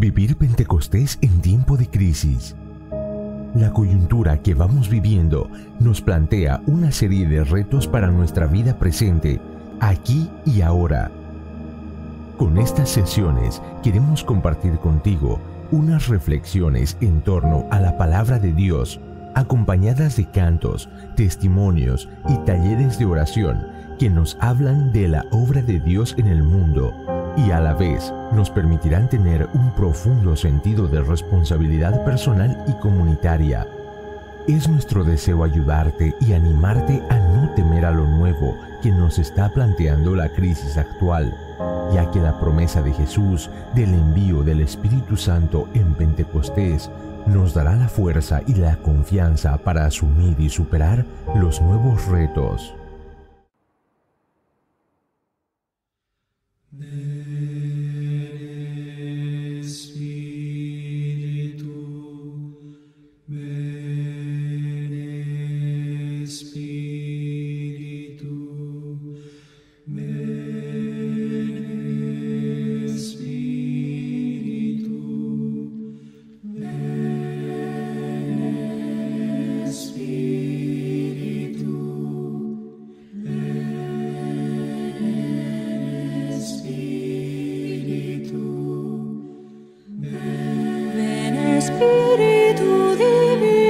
Vivir Pentecostés en tiempo de crisis. La coyuntura que vamos viviendo nos plantea una serie de retos para nuestra vida presente, aquí y ahora. Con estas sesiones queremos compartir contigo unas reflexiones en torno a la palabra de Dios, acompañadas de cantos, testimonios y talleres de oración que nos hablan de la obra de Dios en el mundo y a la vez nos permitirán tener un profundo sentido de responsabilidad personal y comunitaria. Es nuestro deseo ayudarte y animarte a no temer a lo nuevo que nos está planteando la crisis actual, ya que la promesa de Jesús del envío del Espíritu Santo en Pentecostés nos dará la fuerza y la confianza para asumir y superar los nuevos retos. Espíritu divino,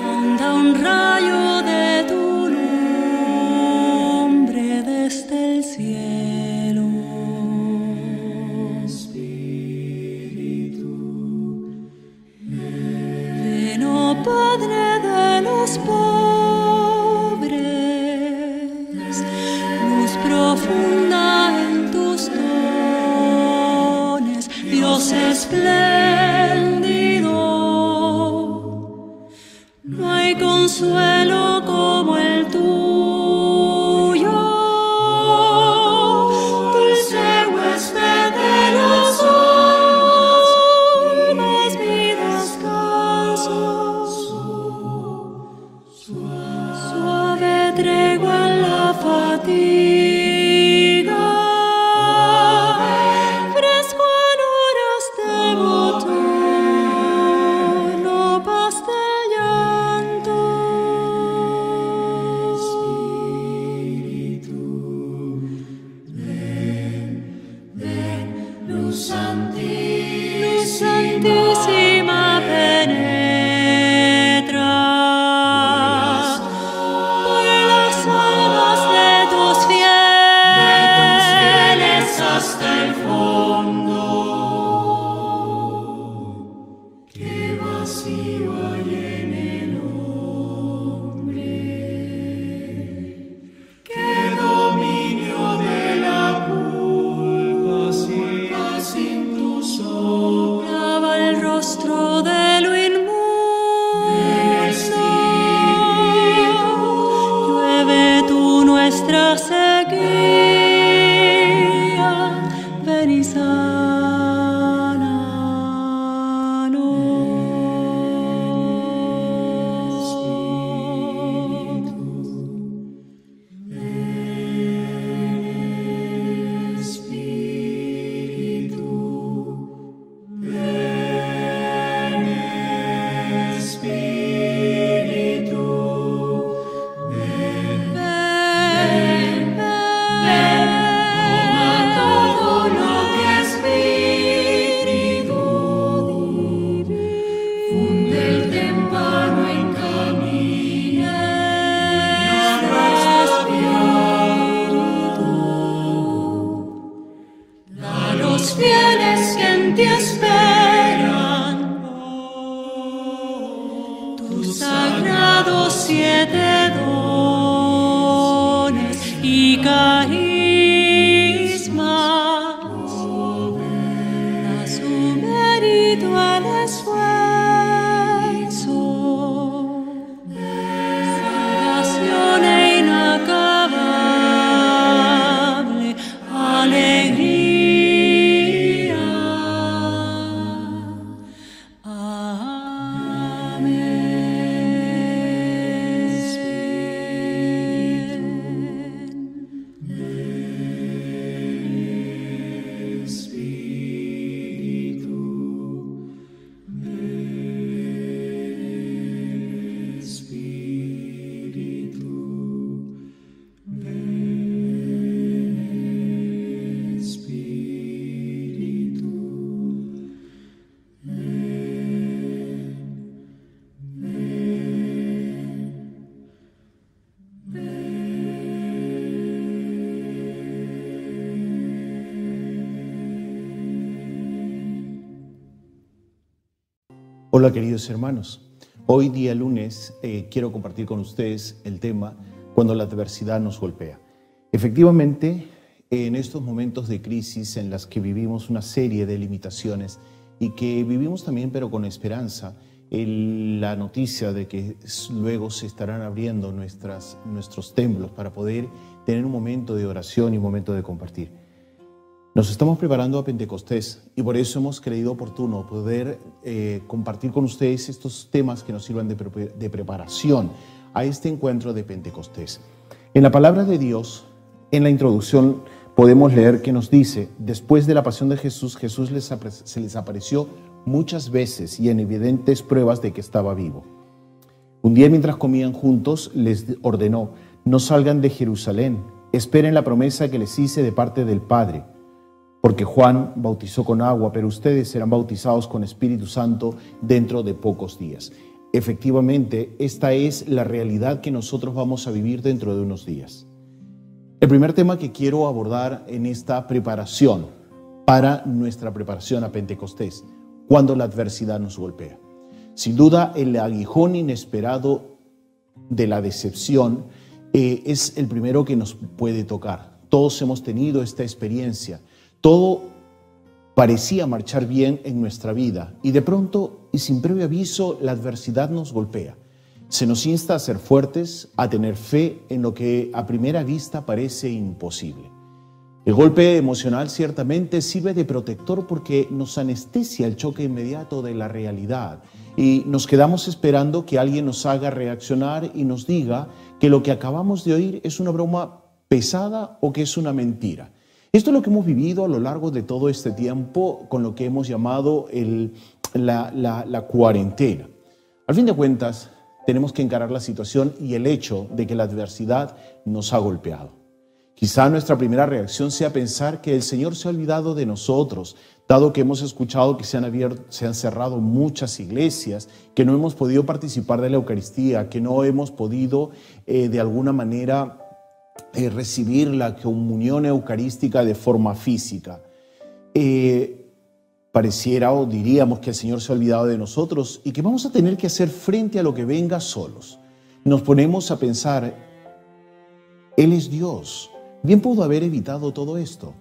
manda un rayo de tu nombre desde el cielo. Espíritu, ven, oh Padre de los pobres, luz profunda en tus Dios espléndido, no hay consuelo como el tuyo, dulce huésped de los almas, mi descanso, suave tregua en la fatiga. Santísima penetra por las almas de tus fieles hasta el fondo. Qué vacío hay en el hombre, qué dominio de la culpa sin tu sol. El rostro de lo inmundo, llueve tú nuestra sequía, ven y fieles que en ti esperan tus sagrados 7 dones y carismas, da su mérito al esfuerzo, salvación e inacabable alegría. Hola queridos hermanos, hoy día lunes quiero compartir con ustedes el tema cuando la adversidad nos golpea. Efectivamente, en estos momentos de crisis en las que vivimos una serie de limitaciones y que vivimos también pero con esperanza, la noticia de que luego se estarán abriendo nuestros templos para poder tener un momento de oración y un momento de compartir. Nos estamos preparando a Pentecostés y por eso hemos creído oportuno poder compartir con ustedes estos temas que nos sirvan de preparación a este encuentro de Pentecostés. En la palabra de Dios, en la introducción, podemos leer que nos dice: después de la pasión de Jesús, se les apareció muchas veces y en evidentes pruebas de que estaba vivo. Un día, mientras comían juntos, les ordenó: no salgan de Jerusalén, esperen la promesa que les hice de parte del Padre. Porque Juan bautizó con agua, pero ustedes serán bautizados con Espíritu Santo dentro de pocos días. Efectivamente, esta es la realidad que nosotros vamos a vivir dentro de unos días. El primer tema que quiero abordar en esta preparación, para nuestra preparación a Pentecostés, cuando la adversidad nos golpea. Sin duda, el aguijón inesperado de la decepción es el primero que nos puede tocar. Todos hemos tenido esta experiencia. Todo parecía marchar bien en nuestra vida y de pronto y sin previo aviso la adversidad nos golpea. Se nos insta a ser fuertes, a tener fe en lo que a primera vista parece imposible. El golpe emocional ciertamente sirve de protector porque nos anestesia el choque inmediato de la realidad y nos quedamos esperando que alguien nos haga reaccionar y nos diga que lo que acabamos de oír es una broma pesada o que es una mentira. Esto es lo que hemos vivido a lo largo de todo este tiempo con lo que hemos llamado la cuarentena. Al fin de cuentas, tenemos que encarar la situación y el hecho de que la adversidad nos ha golpeado. Quizá nuestra primera reacción sea pensar que el Señor se ha olvidado de nosotros, dado que hemos escuchado que se han cerrado muchas iglesias, que no hemos podido participar de la Eucaristía, que no hemos podido de alguna manera recibir la comunión eucarística de forma física. Pareciera o diríamos que el Señor se ha olvidado de nosotros y que vamos a tener que hacer frente a lo que venga solos. Nos ponemos a pensar, Él es Dios, bien pudo haber evitado todo esto.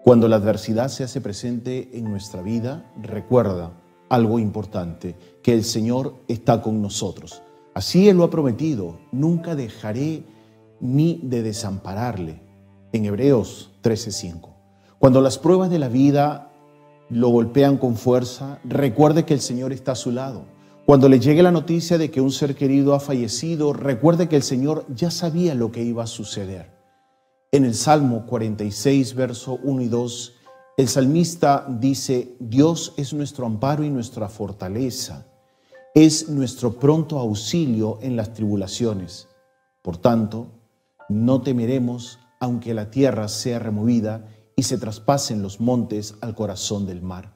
Cuando la adversidad se hace presente en nuestra vida, recuerda algo importante, que el Señor está con nosotros. Así Él lo ha prometido: nunca dejaré ni de desampararle, en Hebreos 13:5. Cuando las pruebas de la vida lo golpean con fuerza, recuerde que el Señor está a su lado. Cuando le llegue la noticia de que un ser querido ha fallecido, recuerde que el Señor ya sabía lo que iba a suceder. En el Salmo 46, verso 1 y 2, el salmista dice: Dios es nuestro amparo y nuestra fortaleza, es nuestro pronto auxilio en las tribulaciones. Por tanto, no temeremos aunque la tierra sea removida y se traspasen los montes al corazón del mar.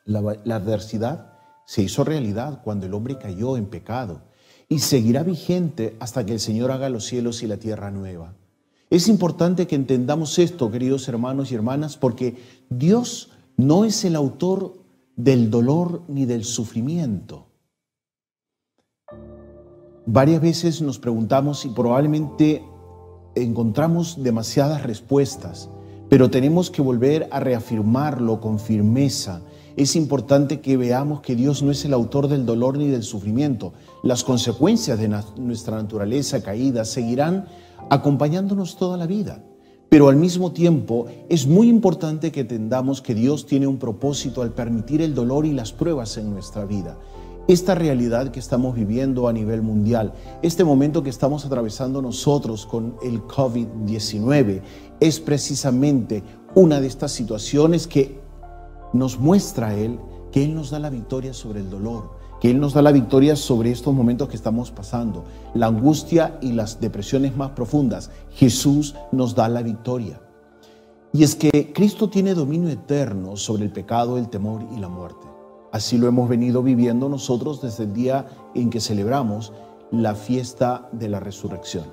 La adversidad se hizo realidad cuando el hombre cayó en pecado y seguirá vigente hasta que el Señor haga los cielos y la tierra nueva. Es importante que entendamos esto, queridos hermanos y hermanas, porque Dios no es el autor del dolor ni del sufrimiento. Varias veces nos preguntamos y probablemente encontramos demasiadas respuestas, pero tenemos que volver a reafirmarlo con firmeza. Es importante que veamos que Dios no es el autor del dolor ni del sufrimiento. Las consecuencias de nuestra naturaleza caída seguirán acompañándonos toda la vida. Pero al mismo tiempo es muy importante que entendamos que Dios tiene un propósito al permitir el dolor y las pruebas en nuestra vida. Esta realidad que estamos viviendo a nivel mundial, este momento que estamos atravesando nosotros con el COVID-19, es precisamente una de estas situaciones que nos muestra a Él que Él nos da la victoria sobre el dolor, que Él nos da la victoria sobre estos momentos que estamos pasando, la angustia y las depresiones más profundas. Jesús nos da la victoria. Y es que Cristo tiene dominio eterno sobre el pecado, el temor y la muerte. Así lo hemos venido viviendo nosotros desde el día en que celebramos la fiesta de la resurrección.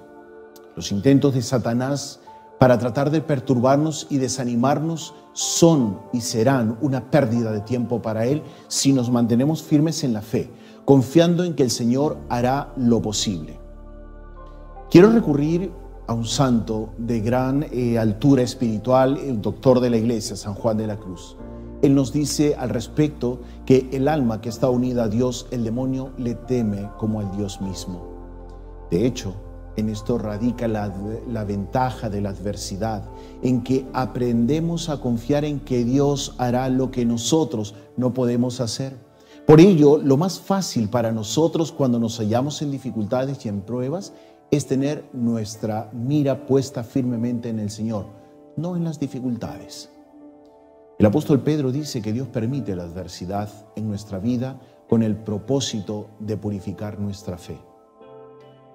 Los intentos de Satanás para tratar de perturbarnos y desanimarnos son y serán una pérdida de tiempo para Él si nos mantenemos firmes en la fe, confiando en que el Señor hará lo posible. Quiero recurrir a un santo de gran altura espiritual, el doctor de la Iglesia, San Juan de la Cruz. Él nos dice al respecto que el alma que está unida a Dios, el demonio le teme como al Dios mismo. De hecho, en esto radica la ventaja de la adversidad, en que aprendemos a confiar en que Dios hará lo que nosotros no podemos hacer. Por ello, lo más fácil para nosotros cuando nos hallamos en dificultades y en pruebas es tener nuestra mira puesta firmemente en el Señor, no en las dificultades. El apóstol Pedro dice que Dios permite la adversidad en nuestra vida con el propósito de purificar nuestra fe.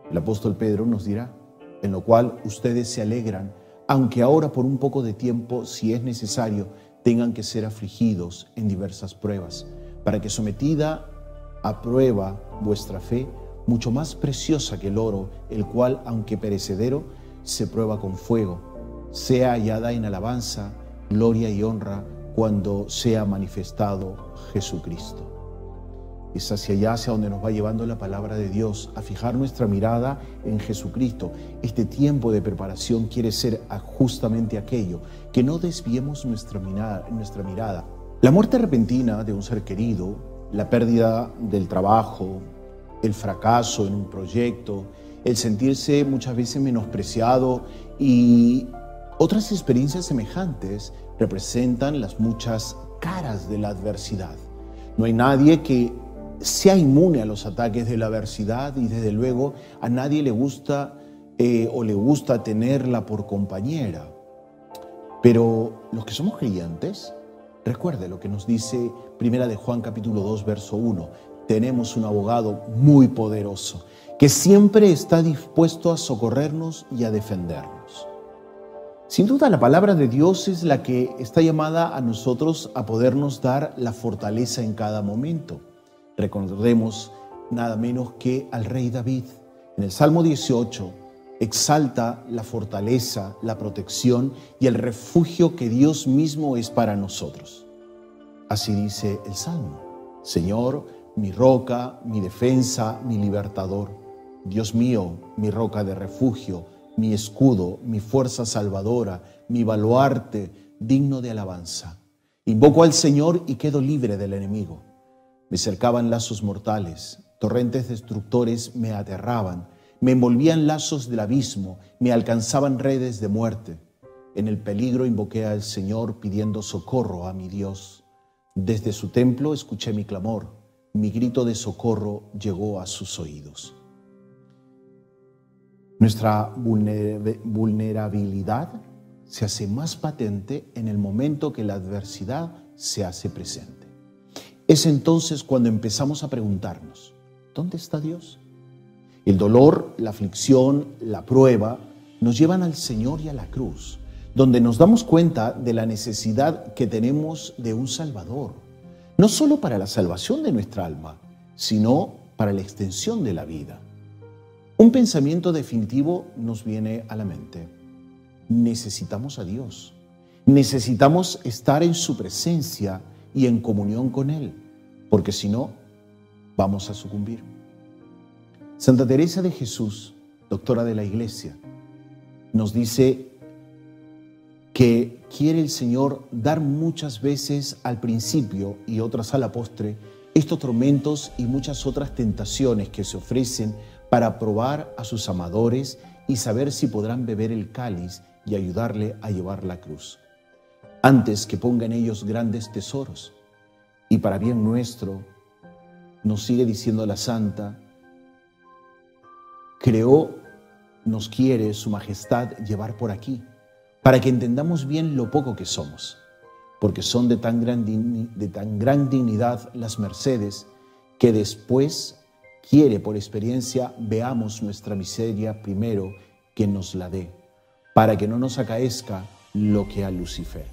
El apóstol Pedro nos dirá, en lo cual ustedes se alegran, aunque ahora por un poco de tiempo, si es necesario, tengan que ser afligidos en diversas pruebas, para que sometida a prueba vuestra fe, mucho más preciosa que el oro, el cual, aunque perecedero, se prueba con fuego, sea hallada en alabanza, gloria y honra cuando sea manifestado Jesucristo. Es hacia allá, hacia donde nos va llevando la palabra de Dios, a fijar nuestra mirada en Jesucristo. Este tiempo de preparación quiere ser justamente aquello, que no desviemos nuestra mirada. La muerte repentina de un ser querido, la pérdida del trabajo, el fracaso en un proyecto, el sentirse muchas veces menospreciado y otras experiencias semejantes representan las muchas caras de la adversidad. No hay nadie que sea inmune a los ataques de la adversidad y desde luego a nadie le gusta tenerla por compañera. Pero los que somos creyentes, recuerde lo que nos dice 1 de Juan capítulo 2 verso 1. Tenemos un abogado muy poderoso que siempre está dispuesto a socorrernos y a defendernos. Sin duda la palabra de Dios es la que está llamada a nosotros a podernos dar la fortaleza en cada momento. Recordemos nada menos que al rey David. En el Salmo 18 exalta la fortaleza, la protección y el refugio que Dios mismo es para nosotros. Así dice el Salmo: Señor, mi roca, mi defensa, mi libertador. Dios mío, mi roca de refugio, mi escudo, mi fuerza salvadora, mi baluarte, digno de alabanza. Invoco al Señor y quedo libre del enemigo. Me cercaban lazos mortales, torrentes destructores me aterraban, me envolvían lazos del abismo, me alcanzaban redes de muerte. En el peligro invoqué al Señor pidiendo socorro a mi Dios. Desde su templo escuché mi clamor, mi grito de socorro llegó a sus oídos. Nuestra vulnerabilidad se hace más patente en el momento que la adversidad se hace presente. Es entonces cuando empezamos a preguntarnos, ¿dónde está Dios? El dolor, la aflicción, la prueba nos llevan al Señor y a la cruz, donde nos damos cuenta de la necesidad que tenemos de un Salvador, no solo para la salvación de nuestra alma, sino para la extensión de la vida. Un pensamiento definitivo nos viene a la mente. Necesitamos a Dios. Necesitamos estar en su presencia y en comunión con Él, porque si no, vamos a sucumbir. Santa Teresa de Jesús, doctora de la Iglesia, nos dice que quiere el Señor dar muchas veces al principio y otras a la postre estos tormentos y muchas otras tentaciones que se ofrecen para probar a sus amadores y saber si podrán beber el cáliz y ayudarle a llevar la cruz, antes que ponga en ellos grandes tesoros. Y para bien nuestro, nos sigue diciendo la Santa, nos quiere su majestad llevar por aquí, para que entendamos bien lo poco que somos, porque son de tan gran dignidad las mercedes, que después quiere por experiencia veamos nuestra miseria primero que nos la dé, para que no nos acaezca lo que a Lucifer.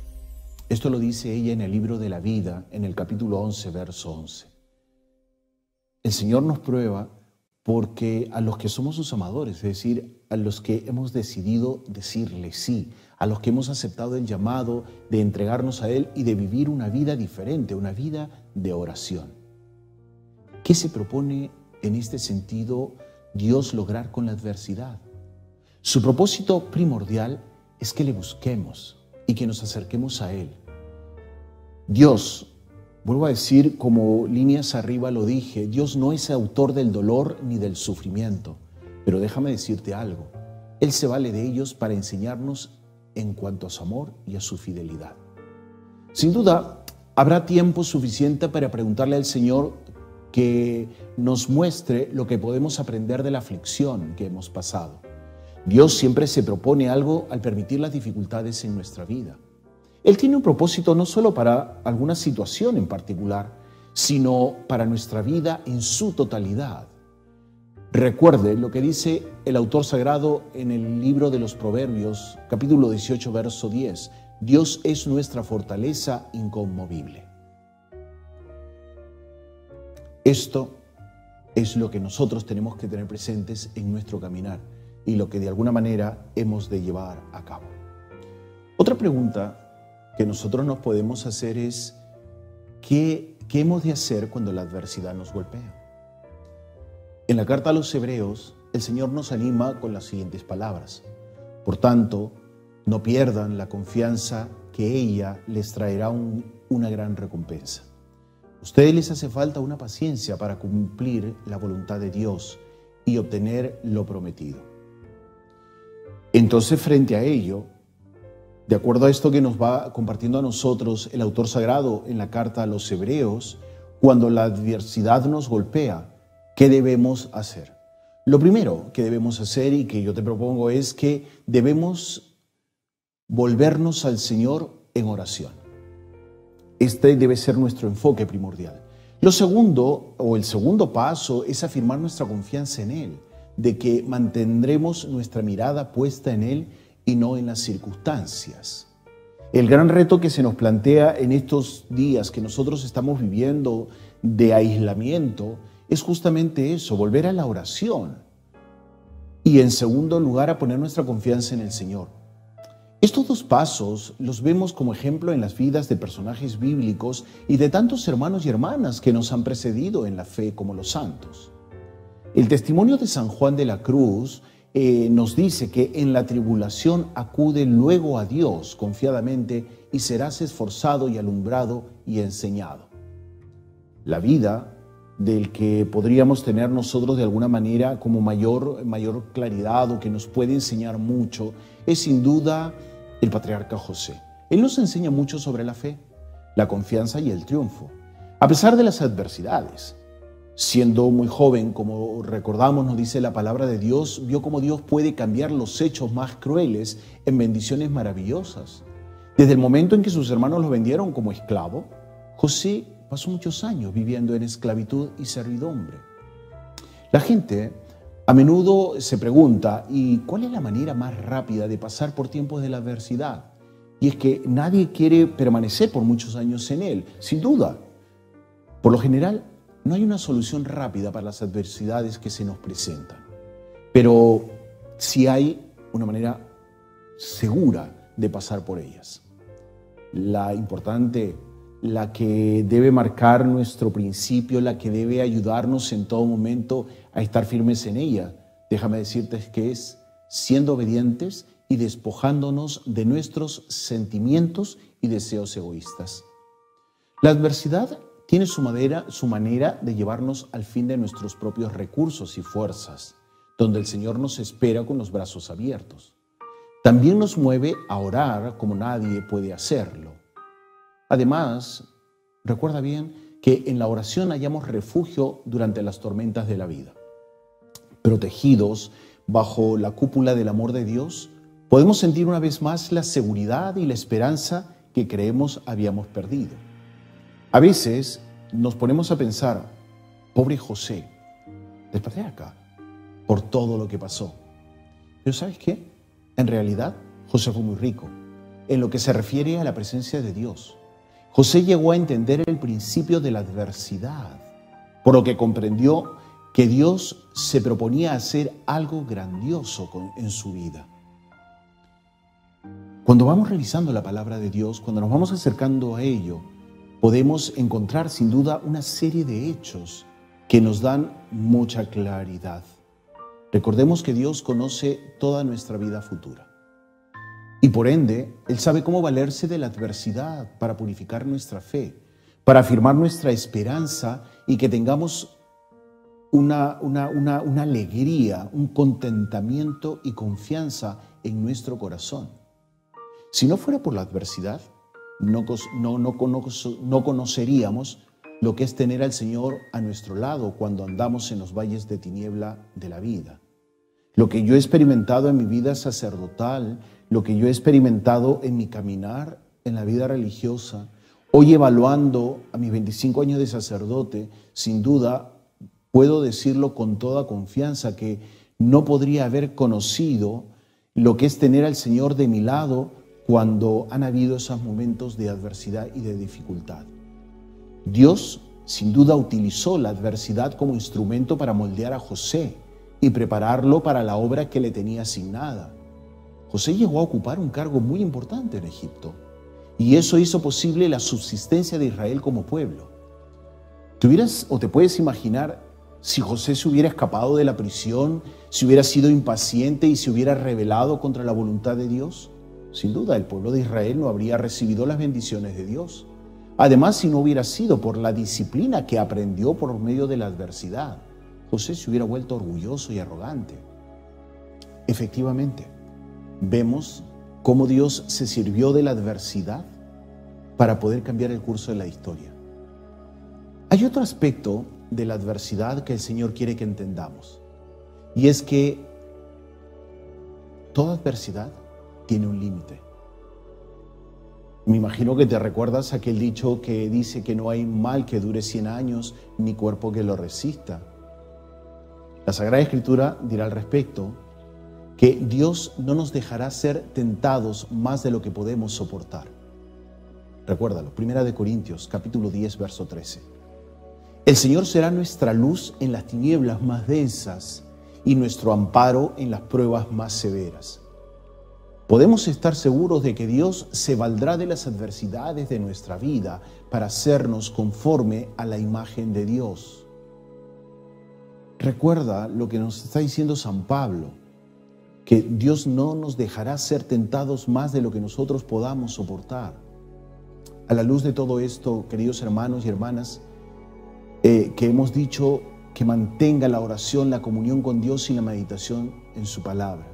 Esto lo dice ella en el libro de la vida, en el capítulo 11, verso 11. El Señor nos prueba porque a los que somos sus amadores, es decir, a los que hemos decidido decirle sí, a los que hemos aceptado el llamado de entregarnos a Él y de vivir una vida diferente, una vida de oración. ¿Qué se propone en este sentido Dios lograr con la adversidad? Su propósito primordial es que le busquemos y que nos acerquemos a Él. Dios, vuelvo a decir, como líneas arriba lo dije, Dios no es autor del dolor ni del sufrimiento, pero déjame decirte algo, Él se vale de ellos para enseñarnos en cuanto a su amor y a su fidelidad. Sin duda, habrá tiempo suficiente para preguntarle al Señor que nos muestre lo que podemos aprender de la aflicción que hemos pasado. Dios siempre se propone algo al permitir las dificultades en nuestra vida. Él tiene un propósito no solo para alguna situación en particular, sino para nuestra vida en su totalidad. Recuerde lo que dice el autor sagrado en el libro de los Proverbios, capítulo 18, verso 10. Dios es nuestra fortaleza inconmovible. Esto es lo que nosotros tenemos que tener presentes en nuestro caminar y lo que de alguna manera hemos de llevar a cabo. Otra pregunta que nosotros nos podemos hacer es, ¿qué hemos de hacer cuando la adversidad nos golpea? En la carta a los Hebreos, el Señor nos anima con las siguientes palabras. Por tanto, no pierdan la confianza que ella les traerá una gran recompensa. A ustedes les hace falta una paciencia para cumplir la voluntad de Dios y obtener lo prometido. Entonces, frente a ello, de acuerdo a esto que nos va compartiendo a nosotros el autor sagrado en la carta a los Hebreos, cuando la adversidad nos golpea, ¿qué debemos hacer? Lo primero que debemos hacer y que yo te propongo es que debemos volvernos al Señor en oración. Este debe ser nuestro enfoque primordial. Lo segundo, o el segundo paso, es afirmar nuestra confianza en Él, de que mantendremos nuestra mirada puesta en Él y no en las circunstancias. El gran reto que se nos plantea en estos días que nosotros estamos viviendo de aislamiento es justamente eso, volver a la oración. Y en segundo lugar, a poner nuestra confianza en el Señor. Estos dos pasos los vemos como ejemplo en las vidas de personajes bíblicos y de tantos hermanos y hermanas que nos han precedido en la fe como los santos. El testimonio de San Juan de la Cruz nos dice que en la tribulación acude luego a Dios confiadamente y serás esforzado y alumbrado y enseñado. La vida del que podríamos tener nosotros de alguna manera como mayor claridad o que nos puede enseñar mucho es sin duda el patriarca José. Él nos enseña mucho sobre la fe, la confianza y el triunfo, a pesar de las adversidades. Siendo muy joven, como recordamos, nos dice la palabra de Dios, vio cómo Dios puede cambiar los hechos más crueles en bendiciones maravillosas. Desde el momento en que sus hermanos lo vendieron como esclavo, José pasó muchos años viviendo en esclavitud y servidumbre. La gente a menudo se pregunta, ¿y cuál es la manera más rápida de pasar por tiempos de la adversidad? Y es que nadie quiere permanecer por muchos años en él, sin duda. Por lo general, no hay una solución rápida para las adversidades que se nos presentan, pero sí hay una manera segura de pasar por ellas. La importante, la que debe marcar nuestro principio, la que debe ayudarnos en todo momento a estar firmes en ella, déjame decirte que es siendo obedientes y despojándonos de nuestros sentimientos y deseos egoístas. La adversidad tiene su manera de llevarnos al fin de nuestros propios recursos y fuerzas, donde el Señor nos espera con los brazos abiertos. También nos mueve a orar como nadie puede hacerlo. Además, recuerda bien que en la oración hallamos refugio durante las tormentas de la vida. Protegidos bajo la cúpula del amor de Dios, podemos sentir una vez más la seguridad y la esperanza que creemos habíamos perdido. A veces nos ponemos a pensar, pobre José, del patriarca, por todo lo que pasó. Pero ¿sabes qué? En realidad, José fue muy rico en lo que se refiere a la presencia de Dios. José llegó a entender el principio de la adversidad, por lo que comprendió que Dios se proponía hacer algo grandioso en su vida. Cuando vamos revisando la palabra de Dios, cuando nos vamos acercando a ello, podemos encontrar sin duda una serie de hechos que nos dan mucha claridad. Recordemos que Dios conoce toda nuestra vida futura y por ende, Él sabe cómo valerse de la adversidad para purificar nuestra fe, para afirmar nuestra esperanza y que tengamos una alegría, un contentamiento y confianza en nuestro corazón. Si no fuera por la adversidad, no conoceríamos lo que es tener al Señor a nuestro lado cuando andamos en los valles de tiniebla de la vida. Lo que yo he experimentado en mi vida sacerdotal, lo que yo he experimentado en mi caminar en la vida religiosa, hoy evaluando a mis 25 años de sacerdote, sin duda puedo decirlo con toda confianza que no podría haber conocido lo que es tener al Señor de mi lado cuando han habido esos momentos de adversidad y de dificultad. Dios, sin duda, utilizó la adversidad como instrumento para moldear a José y prepararlo para la obra que le tenía asignada. José llegó a ocupar un cargo muy importante en Egipto y eso hizo posible la subsistencia de Israel como pueblo. ¿Te puedes imaginar si José se hubiera escapado de la prisión, si hubiera sido impaciente y se hubiera rebelado contra la voluntad de Dios? Sin duda, el pueblo de Israel no habría recibido las bendiciones de Dios. Además, si no hubiera sido por la disciplina que aprendió por medio de la adversidad, José se hubiera vuelto orgulloso y arrogante. Efectivamente, vemos cómo Dios se sirvió de la adversidad para poder cambiar el curso de la historia. Hay otro aspecto de la adversidad que el Señor quiere que entendamos, y es que toda adversidad tiene un límite. Me imagino que te recuerdas aquel dicho que dice que no hay mal que dure 100 años, ni cuerpo que lo resista. La Sagrada Escritura dirá al respecto que Dios no nos dejará ser tentados más de lo que podemos soportar. Recuérdalo, 1 Corintios, capítulo 10, verso 13. El Señor será nuestra luz en las tinieblas más densas y nuestro amparo en las pruebas más severas. Podemos estar seguros de que Dios se valdrá de las adversidades de nuestra vida para hacernos conforme a la imagen de Dios. Recuerda lo que nos está diciendo San Pablo, que Dios no nos dejará ser tentados más de lo que nosotros podamos soportar. A la luz de todo esto, queridos hermanos y hermanas, que hemos dicho que mantenga la oración, la comunión con Dios y la meditación en su palabra.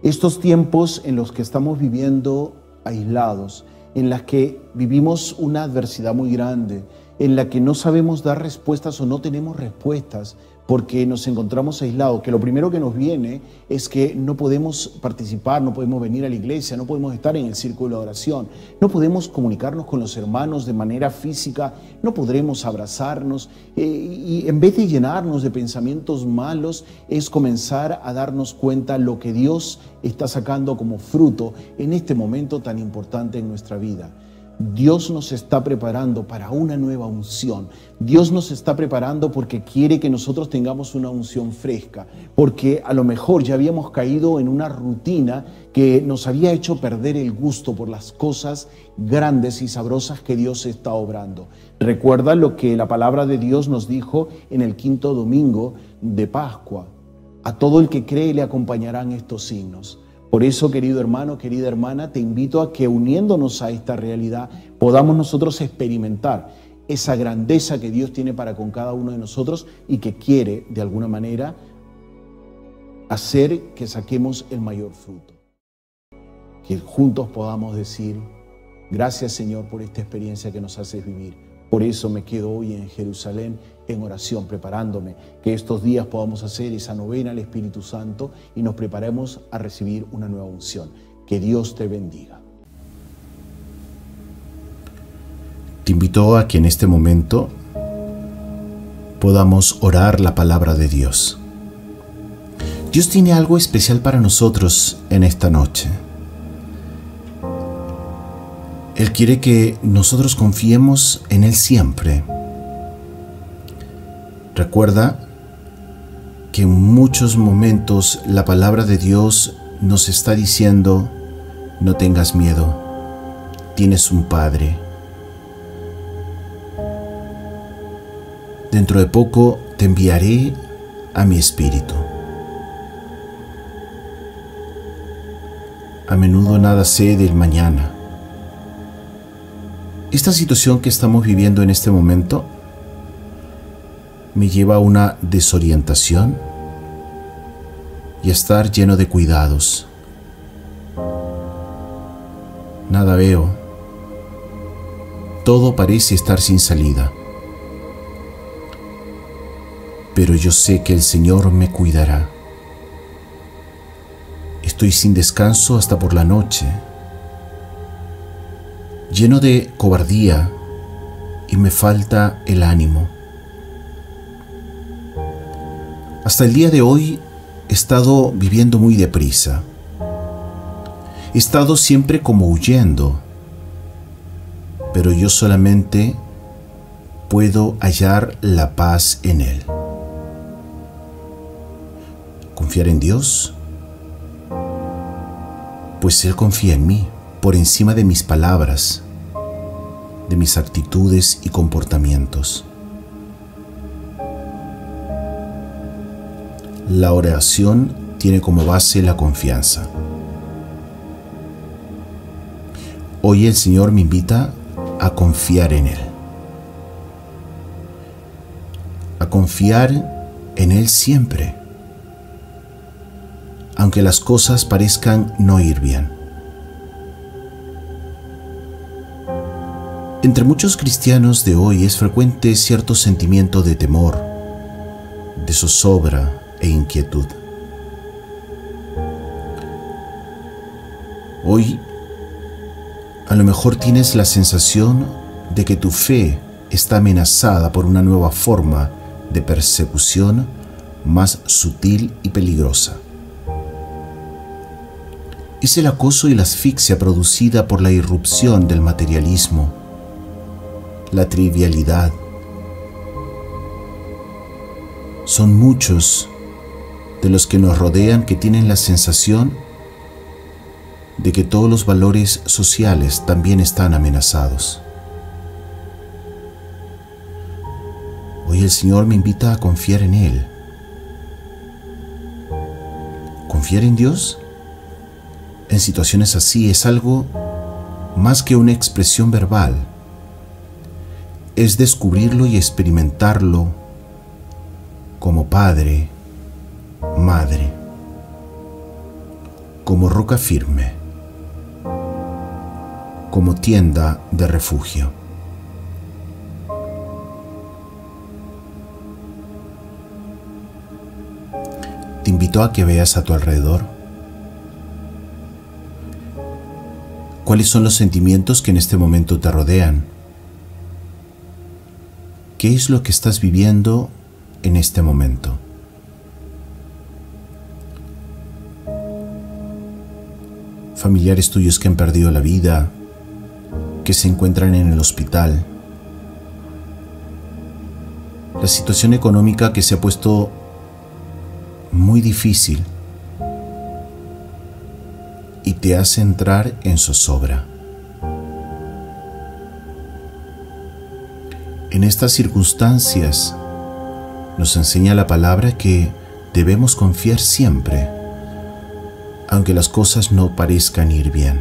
Estos tiempos en los que estamos viviendo aislados, en las que vivimos una adversidad muy grande, en la que no sabemos dar respuestas o no tenemos respuestas porque nos encontramos aislados, que lo primero que nos viene es que no podemos participar, no podemos venir a la iglesia, no podemos estar en el círculo de oración, no podemos comunicarnos con los hermanos de manera física, no podremos abrazarnos y en vez de llenarnos de pensamientos malos es comenzar a darnos cuenta lo que Dios está sacando como fruto en este momento tan importante en nuestra vida. Dios nos está preparando para una nueva unción. Dios nos está preparando porque quiere que nosotros tengamos una unción fresca, porque a lo mejor ya habíamos caído en una rutina que nos había hecho perder el gusto por las cosas grandes y sabrosas que Dios está obrando. Recuerda lo que la palabra de Dios nos dijo en el 5º domingo de Pascua. A todo el que cree le acompañarán estos signos. Por eso, querido hermano, querida hermana, te invito a que uniéndonos a esta realidad podamos nosotros experimentar esa grandeza que Dios tiene para con cada uno de nosotros y que quiere, de alguna manera, hacer que saquemos el mayor fruto. Que juntos podamos decir, gracias Señor por esta experiencia que nos haces vivir. Por eso me quedo hoy en Jerusalén en oración, preparándome, que estos días podamos hacer esa novena al Espíritu Santo y nos preparemos a recibir una nueva unción. Que Dios te bendiga. Te invito a que en este momento podamos orar la palabra de Dios. Dios tiene algo especial para nosotros en esta noche. Él quiere que nosotros confiemos en Él siempre. Recuerda que en muchos momentos la palabra de Dios nos está diciendo: no tengas miedo, tienes un Padre. Dentro de poco te enviaré a mi Espíritu. A menudo nada sé del mañana. Esta situación que estamos viviendo en este momento me lleva a una desorientación y a estar lleno de cuidados. Nada veo. Todo parece estar sin salida. Pero yo sé que el Señor me cuidará. Estoy sin descanso hasta por la noche, lleno de cobardía, y me falta el ánimo. Hasta el día de hoy he estado viviendo muy deprisa. He estado siempre como huyendo, pero yo solamente puedo hallar la paz en Él. Confiar en Dios, pues Él confía en mí por encima de mis palabras, de mis actitudes y comportamientos. La oración tiene como base la confianza. Hoy el Señor me invita a confiar en Él. A confiar en Él siempre, aunque las cosas parezcan no ir bien. Entre muchos cristianos de hoy es frecuente cierto sentimiento de temor, de zozobra e inquietud. Hoy, a lo mejor tienes la sensación de que tu fe está amenazada por una nueva forma de persecución más sutil y peligrosa. Es el acoso y la asfixia producida por la irrupción del materialismo, la trivialidad. Son muchos de los que nos rodean que tienen la sensación de que todos los valores sociales también están amenazados. Hoy el Señor me invita a confiar en Él. Confiar en Dios en situaciones así es algo más que una expresión verbal. Es descubrirlo y experimentarlo como Padre, Madre, como roca firme, como tienda de refugio. Te invito a que veas a tu alrededor. ¿Cuáles son los sentimientos que en este momento te rodean? ¿Qué es lo que estás viviendo en este momento? Familiares tuyos que han perdido la vida, que se encuentran en el hospital. La situación económica que se ha puesto muy difícil y te hace entrar en zozobra. En estas circunstancias nos enseña la palabra que debemos confiar siempre, aunque las cosas no parezcan ir bien.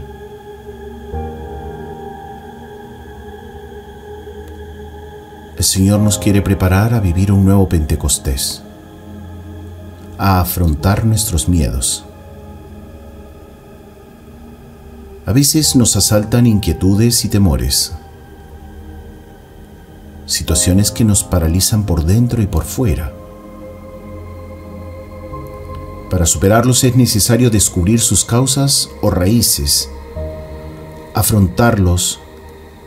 El Señor nos quiere preparar a vivir un nuevo Pentecostés, a afrontar nuestros miedos. A veces nos asaltan inquietudes y temores, situaciones que nos paralizan por dentro y por fuera. Para superarlos es necesario descubrir sus causas o raíces, afrontarlos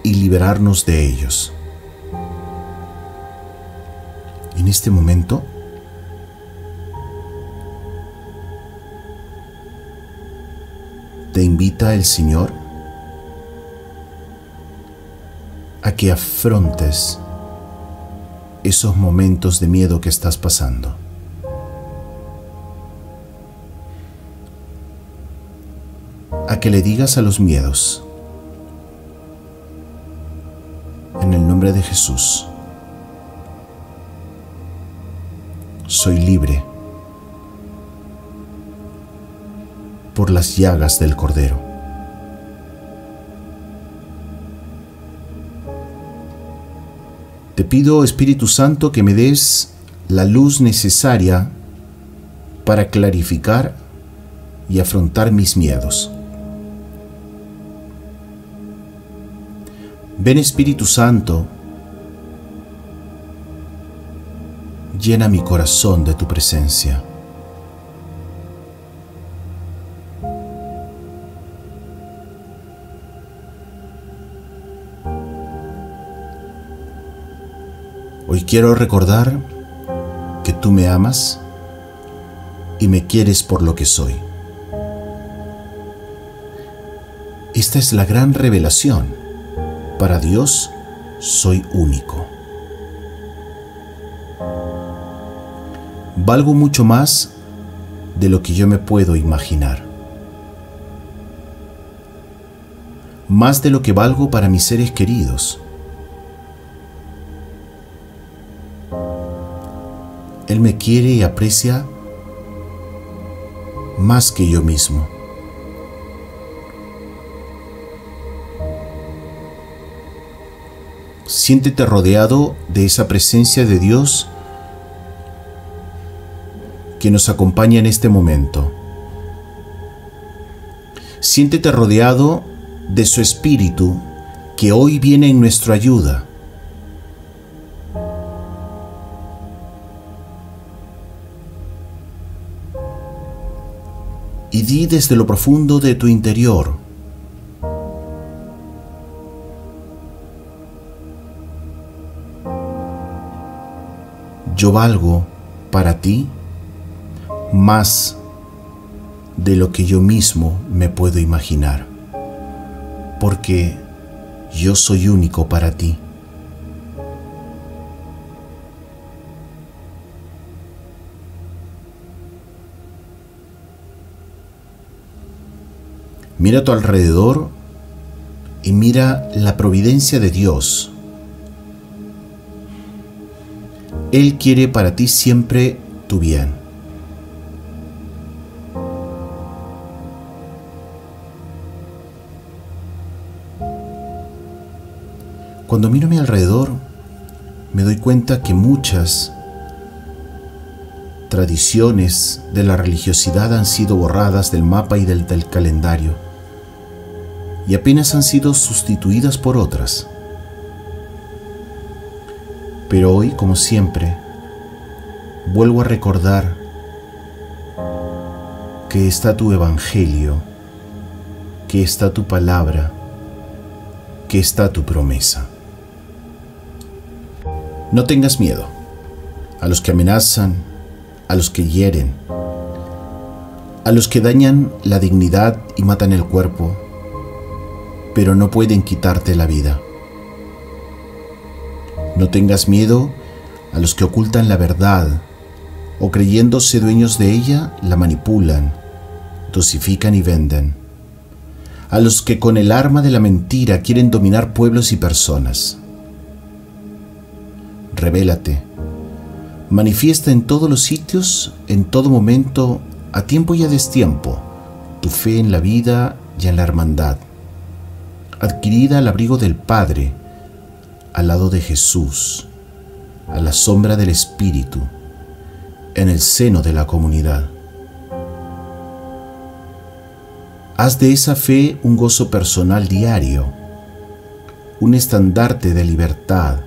y liberarnos de ellos. En este momento, te invita el Señor a que afrontes esos momentos de miedo que estás pasando. a que le digas a los miedos: en el nombre de Jesús, soy libre por las llagas del Cordero. Te pido, Espíritu Santo, que me des la luz necesaria para clarificar y afrontar mis miedos. Ven, Espíritu Santo, llena mi corazón de tu presencia. Hoy quiero recordar que tú me amas y me quieres por lo que soy. Esta es la gran revelación. Para Dios soy único. Valgo mucho más de lo que yo me puedo imaginar. Más de lo que valgo para mis seres queridos. Él me quiere y aprecia más que yo mismo. Siéntete rodeado de esa presencia de Dios que nos acompaña en este momento. Siéntete rodeado de su Espíritu que hoy viene en nuestra ayuda. Y di desde lo profundo de tu interior: yo valgo para ti más de lo que yo mismo me puedo imaginar, porque yo soy único para ti. Mira a tu alrededor y mira la providencia de Dios. Él quiere para ti siempre tu bien. Cuando miro a mi alrededor, me doy cuenta que muchas tradiciones de la religiosidad han sido borradas del mapa y del calendario, y apenas han sido sustituidas por otras. Pero hoy, como siempre, vuelvo a recordar que está tu Evangelio, que está tu palabra, que está tu promesa. No tengas miedo a los que amenazan, a los que hieren, a los que dañan la dignidad y matan el cuerpo, pero no pueden quitarte la vida. No tengas miedo a los que ocultan la verdad o, creyéndose dueños de ella, la manipulan, dosifican y venden. A los que con el arma de la mentira quieren dominar pueblos y personas. Revélate. Manifiesta en todos los sitios, en todo momento, a tiempo y a destiempo, tu fe en la vida y en la hermandad, adquirida al abrigo del Padre, al lado de Jesús, a la sombra del Espíritu, en el seno de la comunidad. Haz de esa fe un gozo personal diario, un estandarte de libertad,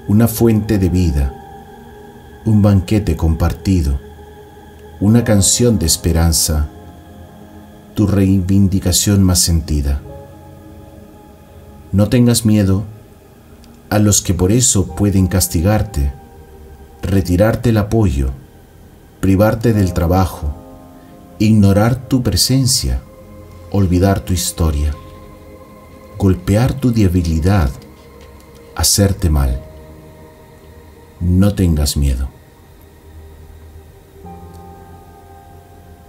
una fuente de vida, un banquete compartido, una canción de esperanza, tu reivindicación más sentida. No tengas miedo a los que por eso pueden castigarte, retirarte el apoyo, privarte del trabajo, ignorar tu presencia, olvidar tu historia, golpear tu debilidad, hacerte mal. No tengas miedo.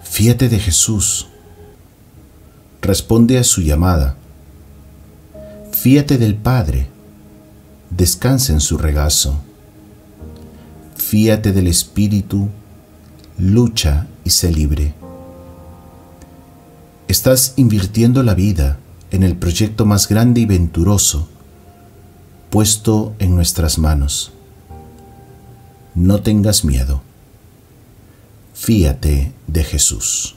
Fíate de Jesús. responde a su llamada. Fíate del Padre, descansa en su regazo. Fíate del Espíritu, lucha y sé libre. Estás invirtiendo la vida en el proyecto más grande y venturoso puesto en nuestras manos. No tengas miedo. Fíate de Jesús.